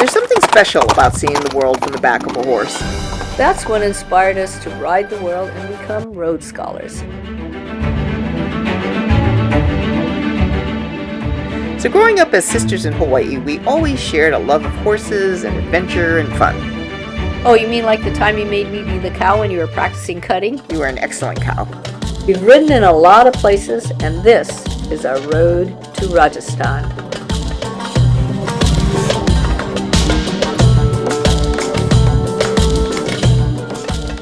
There's something special about seeing the world from the back of a horse. That's what inspired us to ride the world and become road scholars. So growing up as sisters in Hawaii, we always shared a love of horses and adventure and fun. Oh, you mean like the time you made me be the cow when you were practicing cutting? You were an excellent cow. We've ridden in a lot of places, and this is our road to Rajasthan.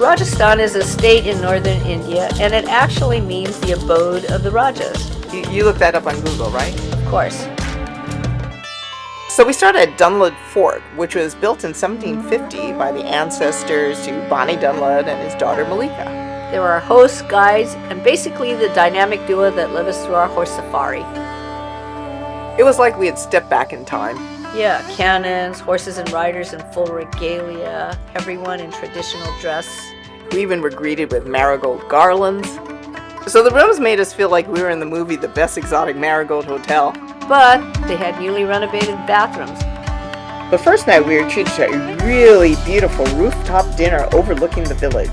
Rajasthan is a state in northern India, and it actually means the abode of the Rajas. You looked that up on Google, right? Of course. So we started at Dunlud Fort, which was built in 1750 by the ancestors to Bonnie Dunlud and his daughter Malika. They were our hosts, guides, and basically the dynamic duo that led us through our horse safari. It was like we had stepped back in time. Yeah, cannons, horses and riders in full regalia, everyone in traditional dress. We even were greeted with marigold garlands. So the rooms made us feel like we were in the movie The Best Exotic Marigold Hotel. But they had newly renovated bathrooms. The first night we were treated to a really beautiful rooftop dinner overlooking the village.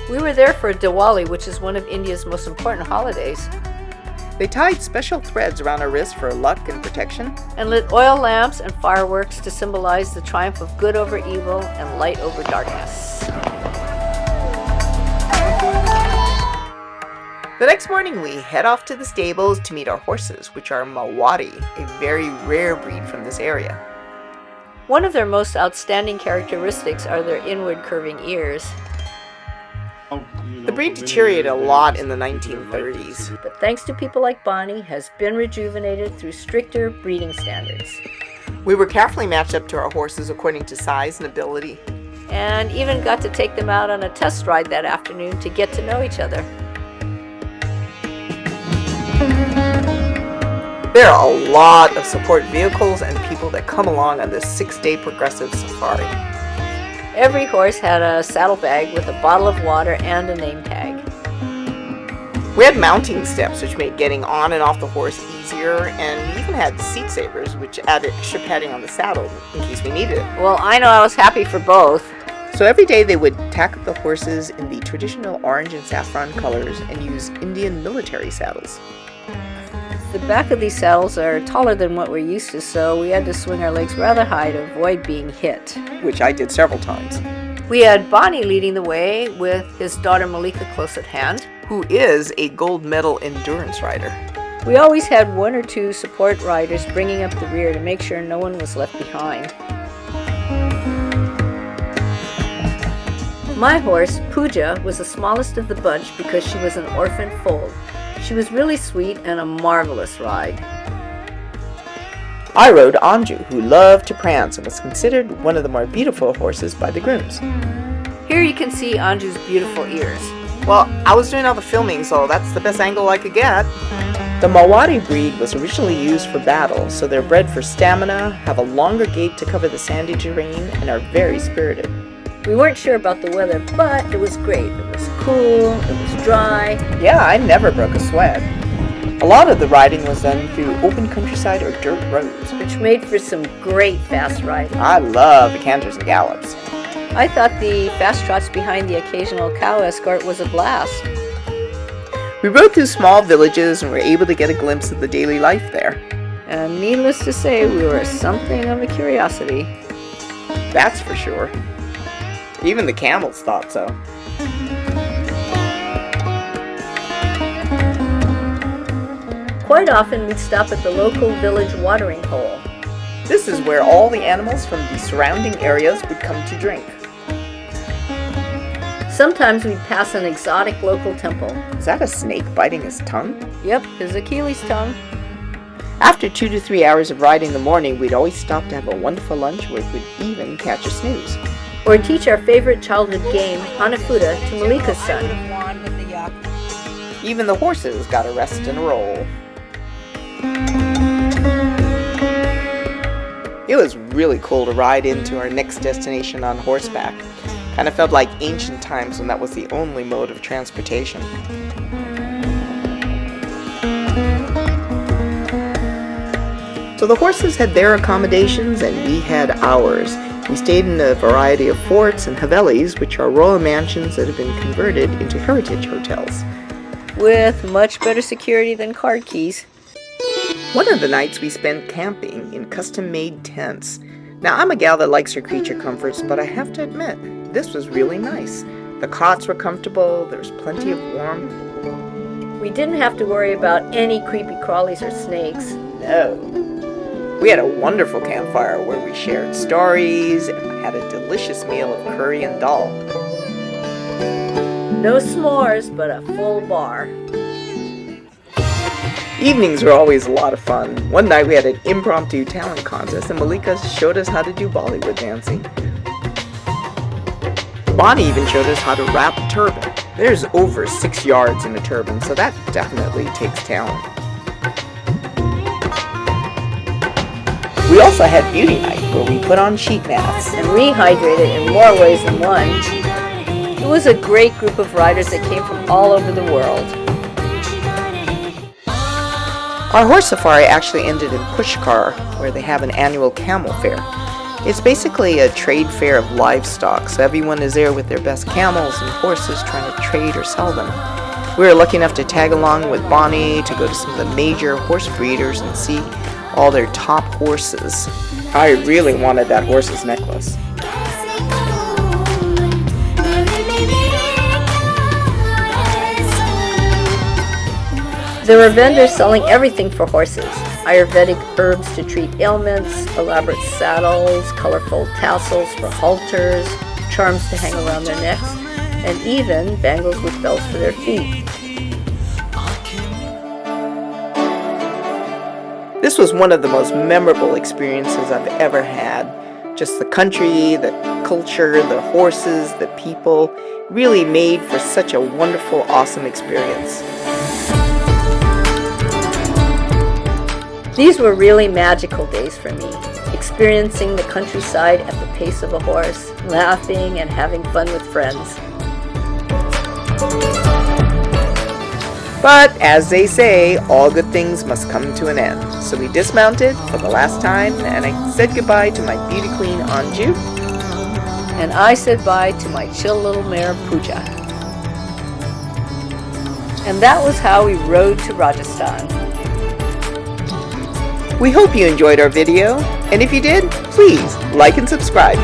We were there for Diwali, which is one of India's most important holidays. They tied special threads around our wrists for luck and protection, and lit oil lamps and fireworks to symbolize the triumph of good over evil and light over darkness. The next morning we head off to the stables to meet our horses, which are Mawari, a very rare breed from this area. One of their most outstanding characteristics are their inward curving ears. The breed deteriorated a lot in the 1930s. But thanks to people like Bonnie, has been rejuvenated through stricter breeding standards. We were carefully matched up to our horses according to size and ability. And even got to take them out on a test ride that afternoon to get to know each other. There are a lot of support vehicles and people that come along on this 6-day progressive safari. Every horse had a saddlebag with a bottle of water and a name tag. We had mounting steps which made getting on and off the horse easier, and we even had seat savers which added extra padding on the saddle in case we needed it. Well, I know I was happy for both. So every day they would tack up the horses in the traditional orange and saffron colors and use Indian military saddles. The back of these saddles are taller than what we're used to, so we had to swing our legs rather high to avoid being hit. Which I did several times. We had Bonnie leading the way with his daughter Malika close at hand, who is a gold medal endurance rider. We always had one or two support riders bringing up the rear to make sure no one was left behind. My horse, Pooja, was the smallest of the bunch because she was an orphan foal. She was really sweet and a marvelous ride. I rode Anju, who loved to prance and was considered one of the more beautiful horses by the grooms. Here you can see Anju's beautiful ears. Well, I was doing all the filming, so that's the best angle I could get. The Mawari breed was originally used for battle, so they're bred for stamina, have a longer gait to cover the sandy terrain, and are very spirited. We weren't sure about the weather, but it was great. It was cool, it was dry. Yeah, I never broke a sweat. A lot of the riding was done through open countryside or dirt roads, which made for some great fast riding. I love the canters and gallops. I thought the fast trots behind the occasional cow escort was a blast. We rode through small villages and were able to get a glimpse of the daily life there. And needless to say, we were something of a curiosity. That's for sure. Even the camels thought so. Quite often we'd stop at the local village watering hole. This is where all the animals from the surrounding areas would come to drink. Sometimes we'd pass an exotic local temple. Is that a snake biting his tongue? Yep, his Achilles tongue. After 2 to 3 hours of riding in the morning, we'd always stop to have a wonderful lunch where we could even catch a snooze. Or teach our favorite childhood game, Hanafuda, to Malika's son. Even the horses got a rest and a roll. It was really cool to ride into our next destination on horseback. Kind of felt like ancient times when that was the only mode of transportation. So the horses had their accommodations and we had ours. We stayed in a variety of forts and havelis, which are royal mansions that have been converted into heritage hotels. With much better security than card keys. One of the nights we spent camping in custom-made tents. Now, I'm a gal that likes her creature comforts, but I have to admit, this was really nice. The cots were comfortable, there was plenty of warmth. We didn't have to worry about any creepy crawlies or snakes. No. We had a wonderful campfire where we shared stories and had a delicious meal of curry and dal. No s'mores, but a full bar. Evenings were always a lot of fun. One night we had an impromptu talent contest and Malika showed us how to do Bollywood dancing. Bonnie even showed us how to wrap a turban. There's over 6 yards in a turban, so that definitely takes talent. We also had beauty night where we put on sheet masks And rehydrated in more ways than one. It was a great group of riders that came from all over the world. Our horse safari actually ended in Pushkar, where they have an annual camel fair. It's basically a trade fair of livestock, so everyone is there with their best camels and horses trying to trade or sell them. We were lucky enough to tag along with Bonnie to go to some of the major horse breeders and see all their top horses. I really wanted that horse's necklace. There were vendors selling everything for horses. Ayurvedic herbs to treat ailments, elaborate saddles, colorful tassels for halters, charms to hang around their necks, and even bangles with bells for their feet. This was one of the most memorable experiences I've ever had. Just the country, the culture, the horses, the people, really made for such a wonderful, awesome experience. These were really magical days for me, experiencing the countryside at the pace of a horse, laughing and having fun with friends. But as they say, all good things must come to an end. So we dismounted for the last time and I said goodbye to my beauty queen Anju. And I said bye to my chill little mare Pooja. And that was how we rode to Rajasthan. We hope you enjoyed our video, and if you did, please like and subscribe.